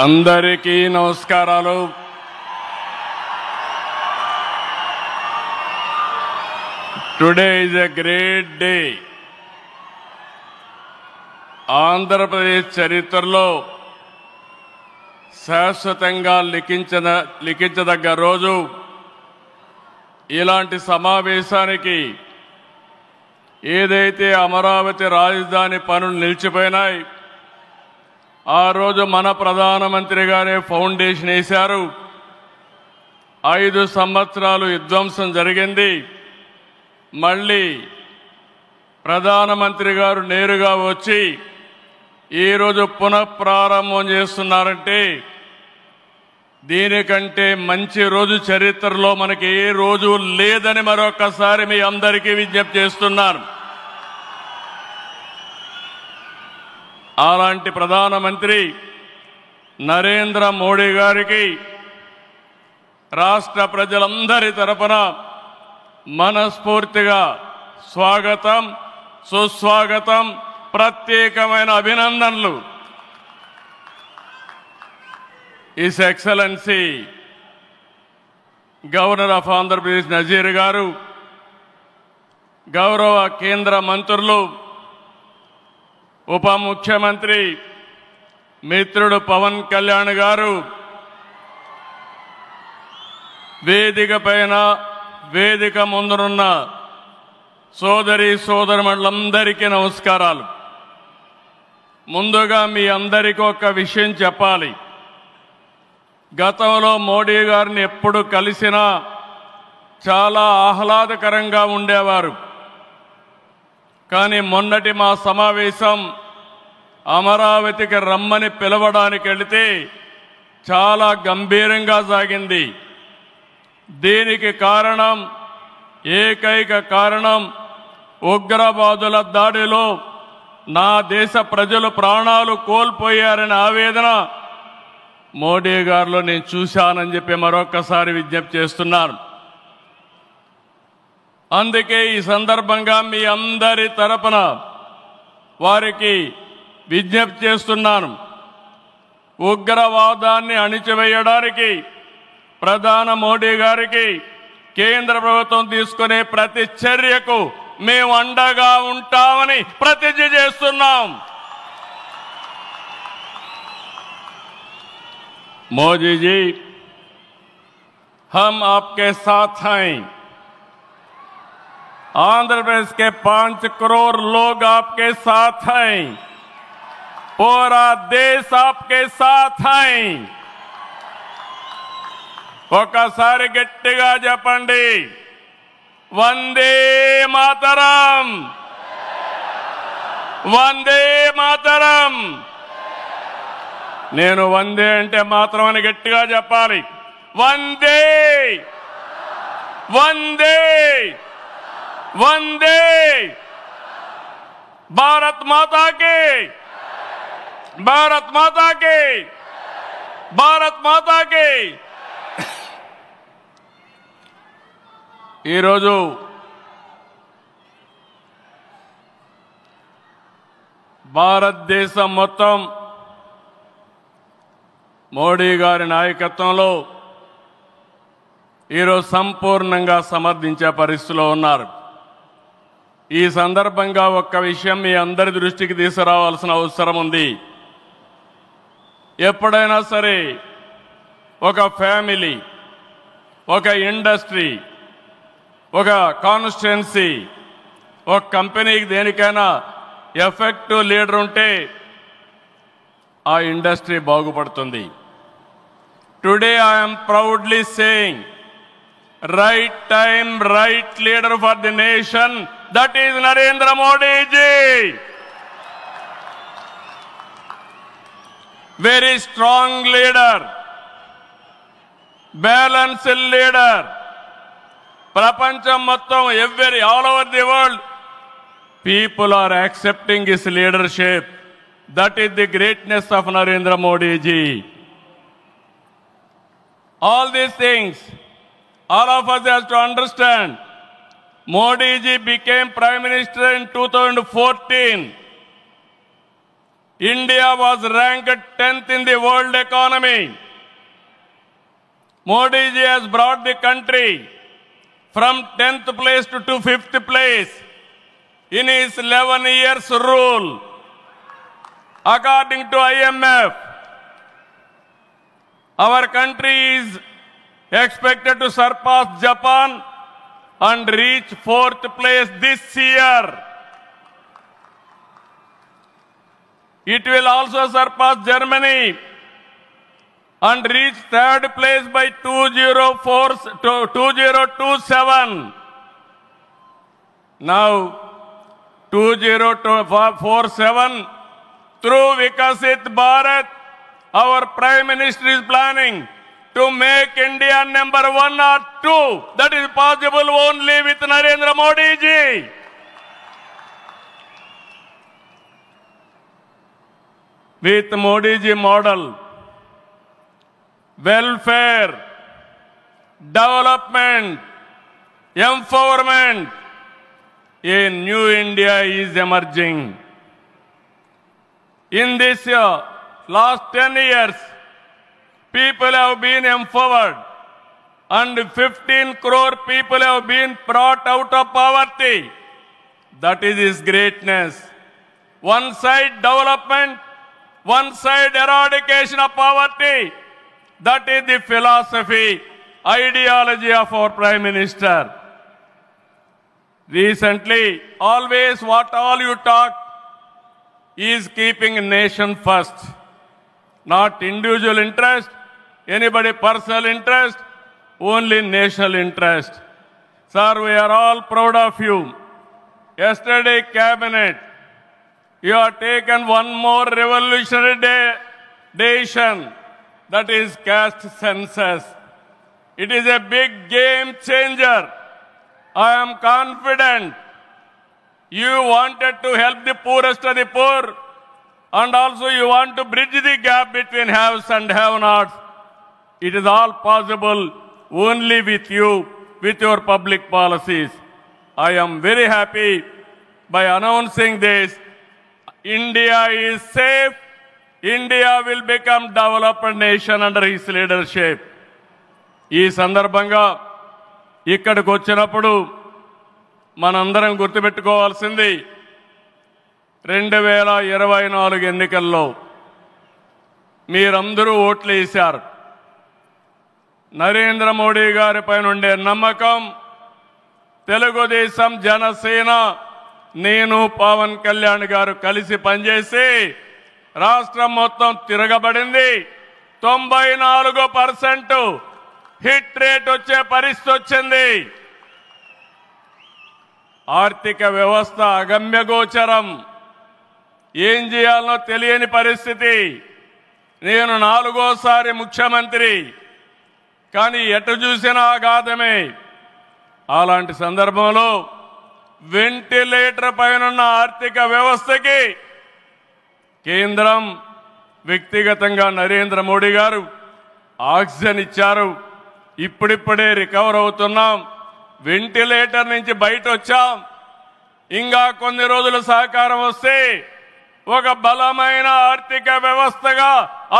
అందరికీ నమస్కారాలు. Today is a great day. Andhra Pradesh చరిత్రలో శాశ్వతంగా లిఖించదగ్గ రోజు. ఇలాంటి సమావేశానికి ఏదైతే అమరావతి రాజధాని పనులు నిలిచిపోయినాయి, ఆ రోజు మన ప్రధానమంత్రి గారే ఫౌండేషన్ వేశారు. 5 సంవత్సరాలు విధ్వంసం జరిగింది. మళ్ళీ ప్రధానమంత్రి గారు నేరుగా వచ్చి ఈరోజు పునఃప్రారంభం చేస్తున్నారంటే దీనికంటే మంచి రోజు చరిత్రలో మనకి ఏ రోజు లేదని మరొకసారి మీ అందరికీ విజ్ఞప్తి చేస్తున్నాను. అలాంటి ప్రధానమంత్రి నరేంద్ర మోడీ గారికి రాష్ట్ర ప్రజలందరి తరపున మనస్ఫూర్తిగా స్వాగతం, సుస్వాగతం, ప్రత్యేకమైన అభినందనలు. His excellency governor of Andhra Pradesh Nazeer గారు, గౌరవ కేంద్ర మంత్రులు, ఉప ముఖ్యమంత్రి మిత్రుడు పవన్ కళ్యాణ్ గారు, వేదిక పైన వేదిక ముందునున్న సోదరి సోదరులందరికీ నమస్కారాలు. ముందుగా మీ అందరికీ ఒక విషయం చెప్పాలి. గతంలో మోడీ గారిని ఎప్పుడు కలిసినా చాలా ఆహ్లాదకరంగా ఉండేవారు. కానీ మొన్నటి మా సమావేశం అమరావతికి రమ్మని పిలవడానికి వెళితే చాలా గంభీరంగా సాగింది. దీనికి కారణం, ఏకైక కారణం, ఉగ్రవాదుల దాడిలో నా దేశ ప్రజలు ప్రాణాలు కోల్పోయారనే ఆవేదన మోడీ గారిలో నేను చూశానని చెప్పి మరొకసారి విజ్ఞప్తి చేస్తున్నాను. అందుకే ఈ సందర్భంగా మీ అందరి తరపున వారికి విజ్ఞప్తి చేస్తున్నాను. ఉగ్రవాదాన్ని అణిచివేయడానికి ప్రధాని మోడీ గారికి కేంద్ర ప్రభుత్వం తీసుకునే ప్రతి చర్యకు మేము అండగా ఉంటామని ప్రతిజ్ఞ చేస్తున్నాం. मोदी जी, हम आपके साथ हैं. आंध्र प्रदेश के 5 करोड़ लोग आपके साथ हैं. पूरा देश आपके साथ हैं. ఒకసారి గట్టిగా చెప్పండి, వందే మాతరం, వందే మాతరం. నేను వందే అంటే మాత్రం అని గట్టిగా చెప్పాలి. వందే, వందే, వందే. భారత్ మాతా కి, భారత్ మాతా కి, భారత్ మాతా కి. ఈరోజు భారతదేశం మొత్తం మోడీ గారి నాయకత్వంలో ఈరోజు సంపూర్ణంగా సమర్థించే పరిస్థితిలో ఉన్నారు. ఈ సందర్భంగా ఒక్క విషయం మీ అందరి దృష్టికి తీసుకురావాల్సిన అవసరం ఉంది. ఎప్పుడైనా సరే ఒక ఫ్యామిలీ, ఒక ఇండస్ట్రీ, ఒక కాన్స్టిట్యుయెన్సీ, ఒక కంపెనీకి దేనికైనా ఎఫెక్టివ్ లీడర్ ఉంటే ఆ ఇండస్ట్రీ బాగుపడుతుంది. Today I am proudly saying, right time, right leader for the nation, that is Narendra Modi ji. Very strong leader, balanced leader. Prapancham mottam, all over the world, people are accepting his leadership. That is the greatness of Narendra Modi ji. All these things, all of us have to understand. Modi ji became Prime Minister in 2014. India was ranked 10th in the world economy. Modi ji has brought the country from 10th place to 5th place in his 11 years rule. According to IMF, our country is expected to surpass Japan and reach 4th place this year. It will also surpass Germany and reach 3rd place by 2027. Now, 2047, through Vikasit Bharat, our Prime Minister is planning to make India number 1 or 2. That is possible only with Narendra Modi ji. With Modi ji model, welfare, development, empowerment, a new India is emerging. In this last 10 years, people have been empowered and 15 crore people have been brought out of poverty. That is his greatness. One side development, one side eradication of poverty. That is the philosophy, ideology of our Prime Minister. Recently, always what all you talk is keeping nation first, not individual interest, anybody personal interest, only national interest. Sir, we are all proud of you. Yesterday, Cabinet, you have taken one more revolutionary decision, that is caste census. It is a big game changer. I am confident you wanted to help the poorest of the poor, and also you want to bridge the gap between haves and have-nots. It is all possible only with you, with your public policies. I am very happy by announcing this. India is safe. India will become developed nation under his leadership. ఈ సందర్భంగా ఇక్కడికి వచ్చినప్పుడు మనందరం గుర్తుపెట్టుకోవాల్సింది 2024 ఎన్నికల్లో మీరందరూ ఓట్లు వేశారు. నరేంద్ర మోడీ గారిపై ఉండే నమ్మకం, తెలుగుదేశం, జనసేన, నేను, పవన్ కళ్యాణ్ గారు కలిసి పనిచేసి రాష్ట్రం మొత్తం తిరగబడింది. 94% హిట్ రేట్ వచ్చే పరిస్థితి వచ్చింది. ఆర్థిక వ్యవస్థ అగమ్యగోచరం, ఏం చేయాలనో తెలియని పరిస్థితి. నేను 4వ సారి ముఖ్యమంత్రి, కానీ ఎటు చూసినా ఆఘాతమే. అలాంటి సందర్భంలో వెంటిలేటర్ పైన ఆర్థిక వ్యవస్థకి కేంద్రం, వ్యక్తిగతంగా నరేంద్ర మోడీ గారు ఆక్సిజన్ ఇచ్చారు. ఇప్పుడిప్పుడే రికవర్ అవుతున్నాం, వెంటిలేటర్ నుంచి బయట వచ్చాం. ఇంకా కొన్ని రోజుల సహకారం వస్తే ఒక బలమైన ఆర్థిక వ్యవస్థగా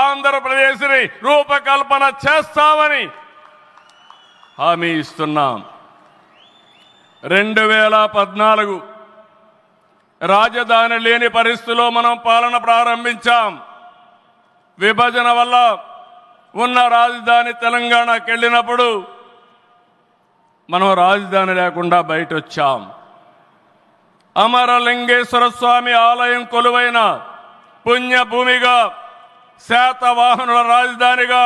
ఆంధ్రప్రదేశ్ని రూపకల్పన చేస్తామని హామీ ఇస్తున్నాం. 2014 రాజధాని లేని పరిస్థితిలో మనం పాలన ప్రారంభించాం. విభజన వల్ల ఉన్న రాజధాని తెలంగాణకి వెళ్ళినప్పుడు మనం రాజధాని లేకుండా బయట వచ్చాం. అమరలింగేశ్వర స్వామి ఆలయం కొలువైన పుణ్యభూమిగా, శాతవాహనుల రాజధానిగా,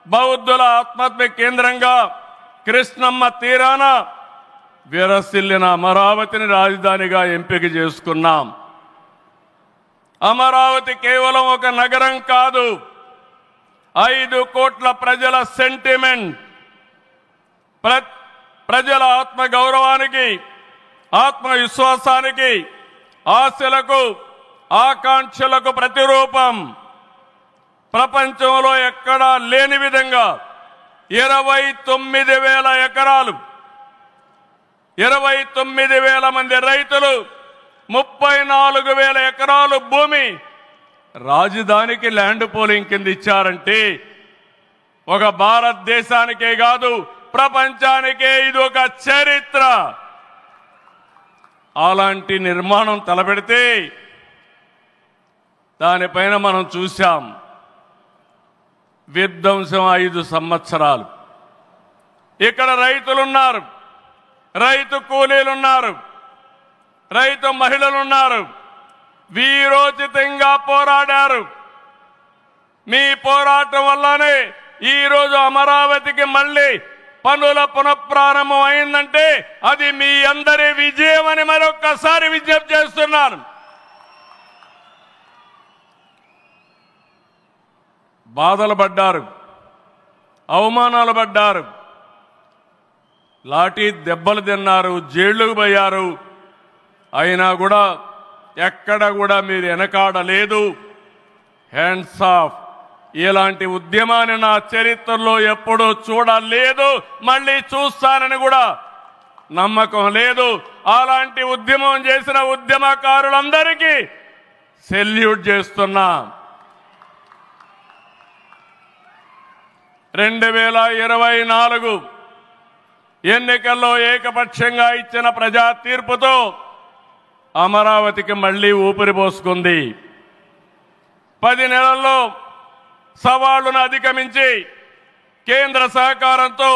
బౌద్ధుల ఆత్మహత్య కేంద్రంగా, కృష్ణమ్మ తీరాన విరసిల్లిన అమరావతిని రాజధానిగా ఎంపిక చేసుకున్నాం. అమరావతి కేవలం ఒక నగరం కాదు, 5 కోట్ల ప్రజల సెంటిమెంట్. ప్రజల ఆత్మ గౌరవానికి, ఆత్మవిశ్వాసానికి, ఆశలకు, ఆకాంక్షలకు ప్రతిరూపం. ప్రపంచంలో ఎక్కడా లేని విధంగా 29,000 ఎకరాలు, 29,000 మంది రైతులు, 34,000 ఎకరాలు భూమి రాజధానికి ల్యాండ్ పూలింగ్ కింద ఇచ్చారంటే ఒక భారతదేశానికే కాదు ప్రపంచానికే ఇది ఒక చరిత్ర. అలాంటి నిర్మాణం తలపెడితే దానిపైన మనం చూశాం విధ్వంసం 5 సంవత్సరాలు. ఇక్కడ రైతులున్నారు, రైతు కూలీలున్నారు, రైతు మహిళలున్నారు, వీరోచితంగా పోరాడారు. మీ పోరాటం వల్లనే ఈరోజు అమరావతికి మళ్ళీ పనుల పునఃప్రారంభం అయిందంటే అది మీ అందరి విజయమని మరొక్కసారి విజ్ఞప్తి చేస్తున్నాను. బాధలు పడ్డారు, అవమానాలు పడ్డారు, లాఠీ దెబ్బలు తిన్నారు, జైళ్లకు పోయారు. అయినా కూడా ఎక్కడ కూడా మీరు వెనకాడలేదు. Hands of. ఇలాంటి ఉద్యమాన్ని నా చరిత్రలో ఎప్పుడూ చూడలేదు, మళ్ళీ చూస్తానని కూడా నమ్మకం లేదు. అలాంటి ఉద్యమం చేసిన ఉద్యమకారులందరికీ సెల్యూట్ చేస్తున్నా. 2024 ఎన్నికల్లో ఏకపక్షంగా ఇచ్చిన ప్రజా తీర్పుతో అమరావతికి మళ్లీ ఊపిరి పోసుకుంది. 10 నెలల్లో సవాళ్లను అధిగమించి కేంద్ర సహకారంతో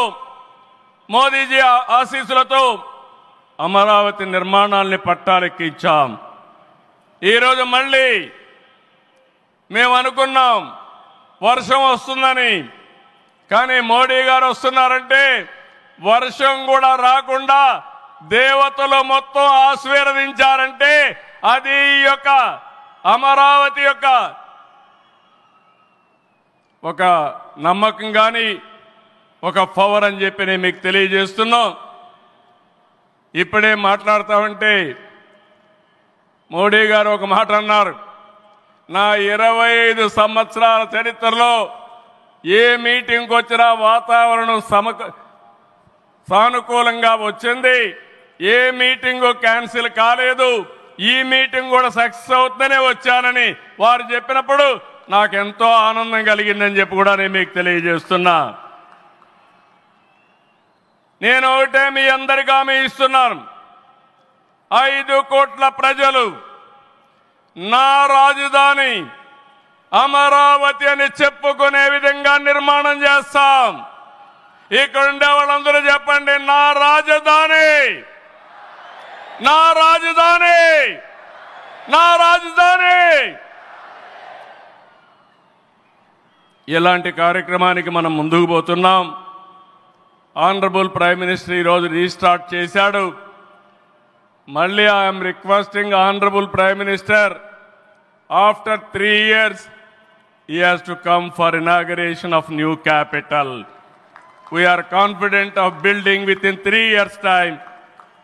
మోదీజీ ఆశీస్సులతో అమరావతి నిర్మాణాల్ని పట్టాలెక్కించాం. ఈరోజు మళ్ళీ మేము అనుకున్నాం వర్షం వస్తుందని, కానీ మోడీ గారు వస్తున్నారంటే వర్షం కూడా రాకుండా దేవతలు మొత్తం ఆశీర్వదించారంటే అది ఈ యొక్క అమరావతి యొక్క ఒక నమ్మకం కానీ ఒక పవర్ అని చెప్పి నేను మీకు తెలియజేస్తున్నాం. ఇప్పుడే మాట్లాడతామంటే మోడీ గారు ఒక మాట అన్నారు, నా 25 సంవత్సరాల చరిత్రలో ఏ మీటింగ్కి వచ్చినా వాతావరణం సానుకూలంగా వచ్చింది, ఏ మీటింగు క్యాన్సిల్ కాలేదు, ఈ మీటింగ్ కూడా సక్సెస్ అవుతుందనే వచ్చానని వారు చెప్పినప్పుడు నాకెంతో ఆనందం కలిగిందని చెప్పి కూడా నేను మీకు తెలియజేస్తున్నా. నేను ఒకటే మీ అందరికీ హామీ ఇస్తున్నాను, 5 కోట్ల ప్రజలు నా రాజధాని అమరావతి అని చెప్పుకునే విధంగా నిర్మాణం చేస్తాం. ఇక్కడ ఉండే వాళ్ళందరూ చెప్పండి, నా రాజధాని, నా రాజధాని, నా రాజధాని. ఇలాంటి కార్యక్రమానికి మనం ముందుకు పోతున్నాం. ఆనరబుల్ ప్రైమ్ మినిస్టర్ ఈరోజు రీస్టార్ట్ చేశాడు. మళ్ళీ I'm requesting honourable prime minister, after 3 years he has to come for inauguration of new capital. We are confident of building within 3 years time.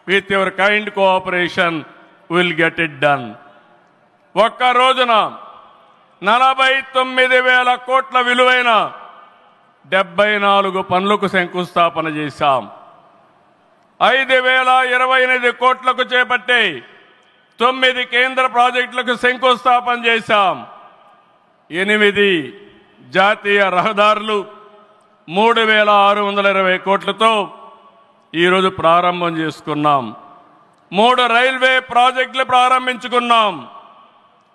With your kind cooperation we will get it done. ఒక్క రోజున 49,000 కోట్ల విలువైన 74 పనులకు శంకుస్థాపన చేశాం. 5,028 కోట్లకు చేపట్టే 9 కేంద్ర ప్రాజెక్టులకు శంకుస్థాపన చేశాం. 8 జాతీయ రహదారులు 3,620 కోట్లతో ఈరోజు ప్రారంభం చేసుకున్నాం. 3 రైల్వే ప్రాజెక్టులు ప్రారంభించుకున్నాం.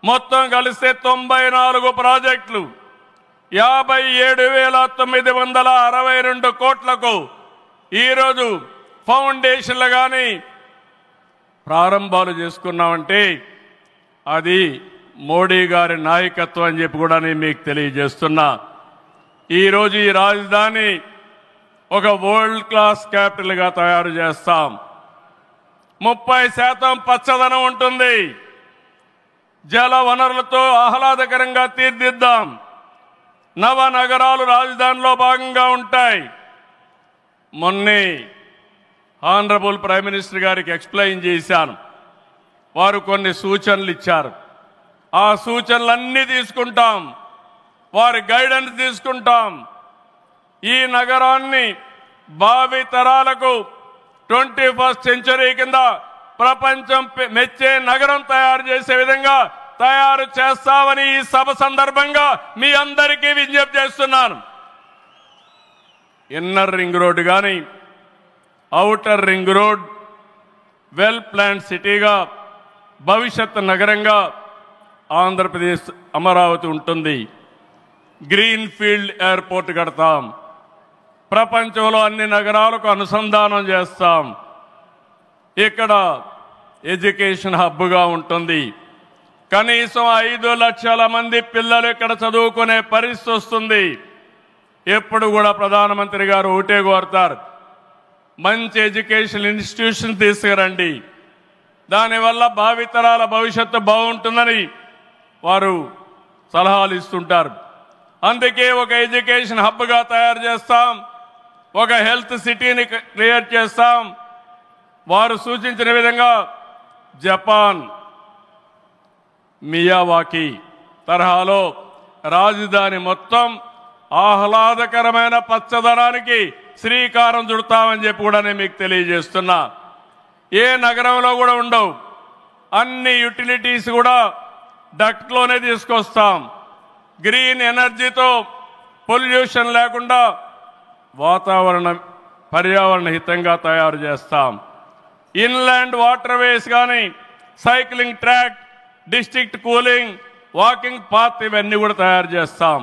మొత్తం కలిస్తే 94 ప్రాజెక్టులు 57,962 కోట్లకు ఈరోజు ఫౌండేషన్లు కానీ ప్రారంభాలు చేసుకున్నామంటే అది మోడీ గారి నాయకత్వం అని చెప్పి కూడా నేను మీకు తెలియజేస్తున్నా. ఈరోజు ఈ రాజధాని ఒక వరల్డ్ క్లాస్ క్యాపిటల్గా తయారు చేస్తాం. 30% పచ్చదనం ఉంటుంది. జల వనరులతో ఆహ్లాదకరంగా తీర్చిదిద్దాం. నవనగరాలు రాజధానిలో భాగంగా ఉంటాయి. మొన్నే ఆనరబుల్ ప్రైమ్ మినిస్టర్ గారికి ఎక్స్ప్లెయిన్ చేశాను. వారు కొన్ని సూచనలు ఇచ్చారు. ఆ సూచనలన్నీ తీసుకుంటాం, వారి గైడెన్స్ తీసుకుంటాం. ఈ నగరాన్ని భావి తరాలకు 21st సెంచరీ కింద ప్రపంచం మెచ్చే నగరం తయారు చేసే విధంగా తయారు చేస్తామని ఈ సభ సందర్భంగా మీ అందరికీ విజ్ఞప్తి చేస్తున్నాను. ఇన్నర్ రింగ్ రోడ్ కానీ outer ring road well plan సిటీగా భవిష్యత్ నగరంగా ఆంధ్రప్రదేశ్ అమరావతి ఉంటుంది. గ్రీన్ ఫీల్డ్ ఎయిర్పోర్ట్ కడతాం. ప్రపంచంలో అన్ని నగరాలకు అనుసంధానం చేస్తాం. ఇక్కడ ఎడ్యుకేషన్ హబ్గా ఉంటుంది. కనీసం 5 లక్షల మంది పిల్లలు ఇక్కడ చదువుకునే పరిస్థితి వస్తుంది. ఎప్పుడు కూడా ప్రధానమంత్రి గారు ఒకటే కోరుతారు, మంచి ఎడ్యుకేషన్ ఇన్స్టిట్యూషన్ తీసుకురండి, దానివల్ల భావితరాల భవిష్యత్తు బాగుంటుందని వారు సలహాలు ఇస్తుంటారు. అందుకే ఒక ఎడ్యుకేషన్ హబ్గా తయారు చేస్తాం, ఒక హెల్త్ సిటీని క్రియేట్ చేస్తాం. వారు సూచించిన విధంగా జపాన్ మియావాకి తరహాలో రాజధాని మొత్తం ఆహ్లాదకరమైన పచ్చదనానికి శ్రీకారం చుడతామని చెప్పి కూడా నేను మీకు తెలియజేస్తున్నా. ఏ నగరంలో కూడా ఉండవు. అన్ని యుటిలిటీస్ కూడా డక్ట్లోనే తీసుకొస్తాం. గ్రీన్ ఎనర్జీతో పొల్యూషన్ లేకుండా పర్యావరణ హితంగా తయారు చేస్తాం. ఇన్లాండ్ వాటర్ వేస్ కానీ cycling track, district cooling, walking path ఇవన్నీ కూడా తయారు చేస్తాం.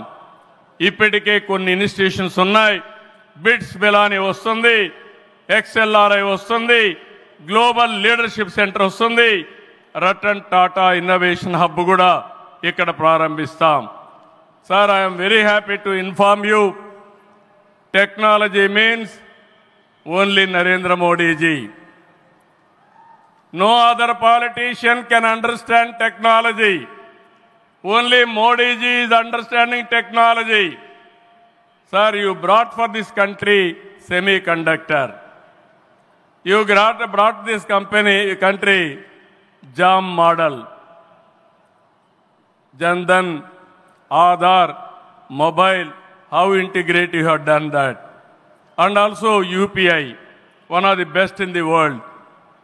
ఇప్పటికే కొన్ని ఇన్స్టిట్యూషన్స్ ఉన్నాయి. బిట్స్ బిలాని వస్తుంది, XLRI వస్తుంది, గ్లోబల్ లీడర్షిప్ సెంటర్ వస్తుంది, రతన్ టాటా ఇన్నోవేషన్ హబ్ కూడా ఇక్కడ ప్రారంభిస్తాం. Sir, I'm very happy to inform you, technology means only Narendra Modiji. No other politician can understand technology. Only Modi ji is understanding technology. Sir, you brought for this country semiconductor. You brought this country JAM model. Jandan, Aadhaar, mobile, how integrate you have done that. And also UPI, one of the best in the world.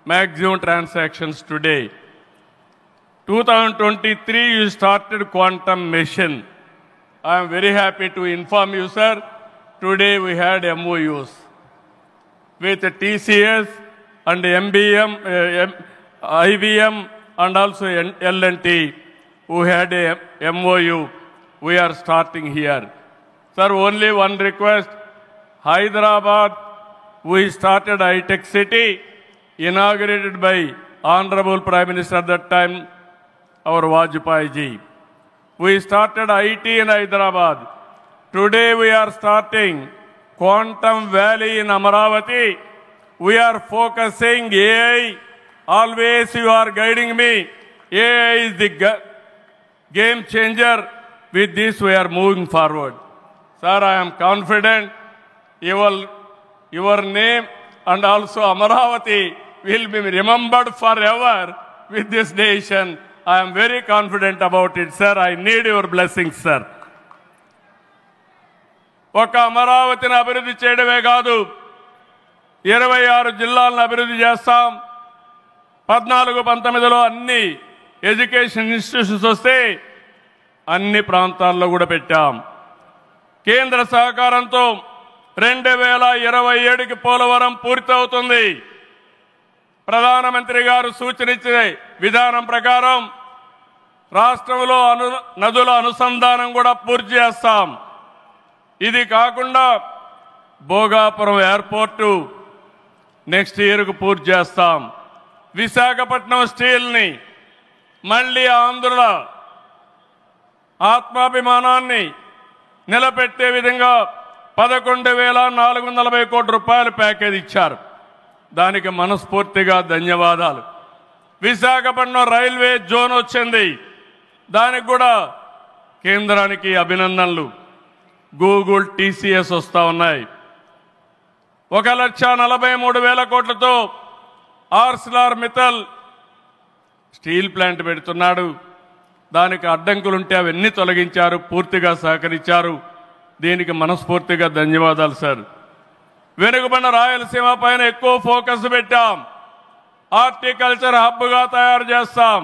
Maximum transactions today. 2023 you started quantum mission. I am very happy to inform you, sir. Today we had MOUs with TCS and MBM, IBM and also L&T who had a MOU. We are starting here. Sir, only one request. Hyderabad, we started high-tech city, inaugurated by Honorable Prime Minister at that time, our Vajpayee ji. We started IT in Hyderabad. Today we are starting Quantum Valley in Amaravati. We are focusing AI. Always you are guiding me. AI is the game changer. With this we are moving forward. Sir, I am confident your name and also Amaravati will be remembered forever with this nation. I am very confident about it, sir. I need your blessings, sir. ఒక అమరావతిని అభివృద్ధి చేయడమే కాదు, 26 జిల్లాలను అభివృద్ధి చేస్తాం. 14-19లో అన్ని education institutions వస్తే అన్ని ప్రాంతాల్లో కూడా పెట్టాం. కేంద్ర సహకారంతో 2027కి పోలవరం పూర్తవుతుంది. ప్రధానమంత్రి గారు సూచనిచ్చే విధానం ప్రకారం రాష్ట్రంలో నదుల అనుసంధానం కూడా పూర్తి చేస్తాం. ఇది కాకుండా భోగాపురం ఎయిర్పోర్టు నెక్స్ట్ ఇయర్కు పూర్తి చేస్తాం. విశాఖపట్నం స్టీల్ని మళ్ళీ ఆంధ్రుల ఆత్మాభిమానాన్ని నిలబెట్టే విధంగా 11,440 కోట్ల రూపాయల ప్యాకేజ్ ఇచ్చారు. దానికి మనస్ఫూర్తిగా ధన్యవాదాలు. విశాఖపట్నం రైల్వే జోన్ వచ్చింది, దానికి కూడా కేంద్రానికి అభినందనలు. గూగుల్, TCS వస్తూ ఉన్నాయి. 1,43,000 కోట్లతో ఆర్సిలార్ మిత్తల్ స్టీల్ ప్లాంట్ పెడుతున్నాడు. దానికి అడ్డంకులుంటే అవన్నీ తొలగించారు, పూర్తిగా సహకరించారు. దీనికి మనస్ఫూర్తిగా ధన్యవాదాలు సార్. వెనుకబడిన రాయలసీమ పైన ఎక్కువ ఫోకస్ పెట్టాం. హార్టికల్చర్ హబ్గా తయారు చేస్తాం.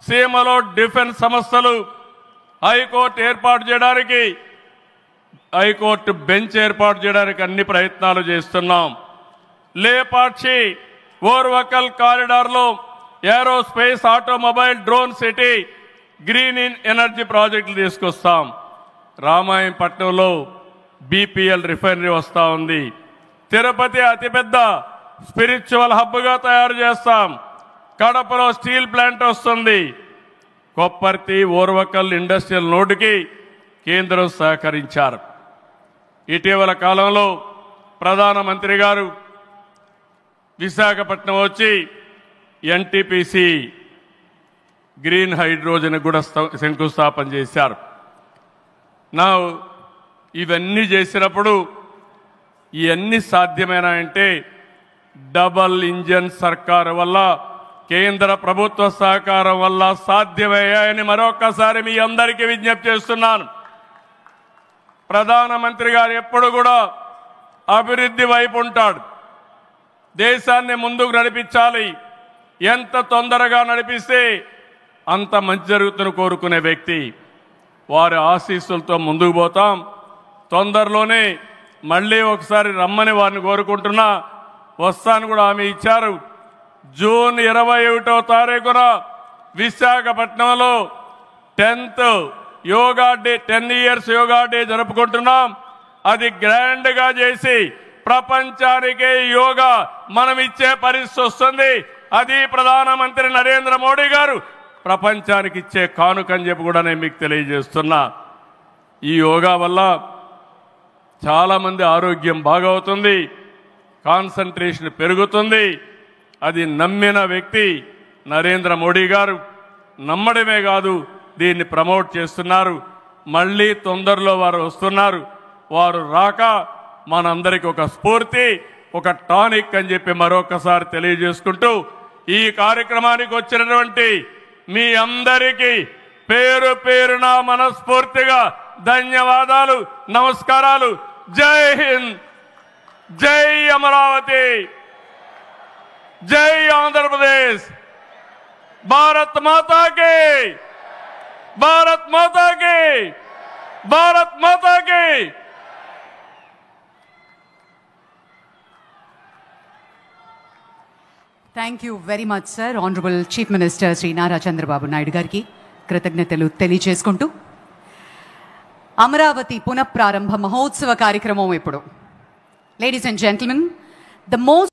సీమలో డిఫెన్స్ సంస్థలు, హైకోర్టు ఏర్పాటు చేయడానికి, హైకోర్టు బెంచ్ ఏర్పాటు చేయడానికి అన్ని ప్రయత్నాలు చేస్తున్నాం. లేపాక్షి ఓర్వకల్ కారిడార్లో aerospace, automobile, drone city, green energy ప్రాజెక్టులు తీసుకొస్తాం. రామాయంపట్నంలో బీపీఎల్ రిఫైనరీ వస్తూ ఉంది. తిరుపతి అతిపెద్ద స్పిరిచువల్ హబ్గా తయారు చేస్తాం. కడపలో స్టీల్ ప్లాంట్ వస్తుంది. కొప్పర్తి ఓర్వకల్ ఇండస్ట్రియల్ నోడ్కి కేంద్రం సహకరించారు. ఇటీవల కాలంలో ప్రధానమంత్రి గారు విశాఖపట్నం వచ్చి ఎన్టీపీసీ గ్రీన్ హైడ్రోజన్ కూడా శంకుస్థాపన చేశారు. నా ఇవన్నీ చేసినప్పుడు ఇవన్నీ సాధ్యమేనా అంటే డబల్ ఇంజన్ సర్కారు వల్ల, కేంద్ర ప్రభుత్వ సహకారం వల్ల సాధ్యమయ్యాయని మరొక్కసారి మీ అందరికీ విజ్ఞప్తి చేస్తున్నాను. ప్రధానమంత్రి గారు ఎప్పుడు కూడా అభివృద్ధి వైపు ఉంటాడు. దేశాన్ని ముందుకు నడిపించాలి. ఎంత తొందరగా నడిపిస్తే అంత మంచి జరుగుతుందని కోరుకునే వ్యక్తి. వారి ఆశీస్సులతో ముందుకు పోతాం. తొందరలోనే మళ్ళీ ఒకసారి రమ్మని వారిని కోరుకుంటున్నా. వస్తాను కూడా హామీ ఇచ్చారు. జూన్ 21వ తారీఖున విశాఖపట్నంలో 10th yoga day, 10 years yoga day జరుపుకుంటున్నాం. అది గ్రాండ్ గా చేసి ప్రపంచానికి యోగా మనం ఇచ్చే పరిస్థితి వస్తుంది. అది ప్రధానమంత్రి నరేంద్ర మోడీ గారు ప్రపంచానికి ఇచ్చే కానుకని చెప్పి కూడా నేను మీకు తెలియజేస్తున్నా. ఈ యోగా వల్ల చాలామంది ఆరోగ్యం బాగవుతుంది, కాన్సంట్రేషన్ పెరుగుతుంది. అది నమ్మిన వ్యక్తి నరేంద్ర మోడీ గారు. నమ్మడమే కాదు, దీన్ని ప్రమోట్ చేస్తున్నారు. మళ్ళీ తొందరలో వారు వస్తున్నారు. వారు రాక మనందరికీ ఒక స్ఫూర్తి, ఒక టానిక్ అని చెప్పి మరొకసారి తెలియజేసుకుంటూ ఈ కార్యక్రమానికి వచ్చినటువంటి మీ అందరికీ పేరు పేరున మనస్ఫూర్తిగా ధన్యవాదాలు, నమస్కారాలు. జై హింద్, జై అమరావతి, జై ఆంధ్రప్రదేశ్. భారత్ మాతా కి, భారత్ మాతా కి, భారత్ మాతా కి. Thank you very much sir. Honourable chief minister Shri Nara Chandrababu Naidu గారికి కృతజ్ఞతలు తెలియజేసుకుంటూ అమరావతి పునఃప్రారంభ మహోత్సవ కార్యక్రమం ఇప్పుడు. Ladies and gentlemen, the most